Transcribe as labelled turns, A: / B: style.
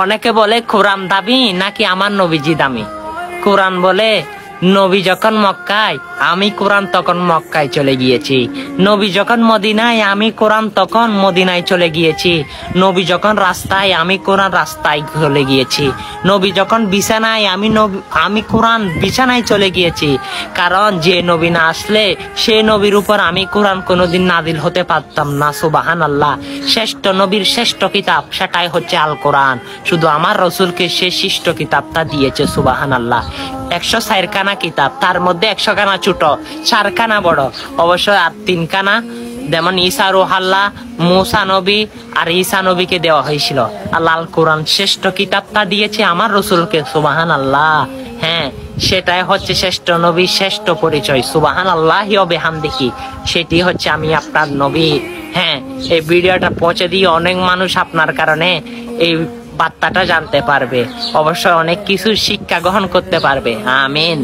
A: অনেকে বলে কোরআন দামি নাকি আমার নবীজি দামি। কোরআন বলে নবী যখন মক্কায় আমি কোরআন তখন মক্কায় চলে গিয়েছি, নবী যখন মদিনায় আমি কোরআন তখন মদিনায় চলে গিয়েছি, নবী যখন রাস্তায় আমি কোরআন রাস্তায় চলে গিয়েছি, নবী যখন বিছানায় আমি কোরআন বিছানায় চলে গিয়েছি। কারণ যে নবী না আসলে সে নবীর উপর আমি কোরআন কোনোদিন নাজিল হতে পারতাম না। সুবহানাল্লাহ। শ্রেষ্ঠ নবীর শ্রেষ্ঠ কিতাব সেটাই হচ্ছে আল কোরআন। শুধু আমার রসুলকে সে শ্রেষ্ঠ কিতাবটা দিয়েছে। সুবহানাল্লাহ। 104 খানা কিতাব, তার মধ্যে 100 খানা ছোট, 4 খানা বড়, অবশ্য আর 3 খানা যেমন ঈসা রুহাল্লাহ, মুসা নবী আর ঈসা নবীকে দেওয়া হয়েছিল। আল্লাহ আল কোরআন শ্রেষ্ঠ কিতাবটা দিয়েছে আমার রসুলকে। সুবহানাল্লাহ। হ্যাঁ, সেটাই হচ্ছে শ্রেষ্ঠ নবী, শ্রেষ্ঠ পরিচয়। সুবহানাল্লাহি ওয়া বিহামদিহি। সেটি হচ্ছে আমি আপনার নবী। হ্যাঁ, এই ভিডিওটা পৌঁছে দিয়ে অনেক মানুষ আপনার কারণে এই বার্তাটা জানতে পারবে, অবশ্যই অনেক কিছু শিক্ষা গ্রহণ করতে পারবে। আমিন।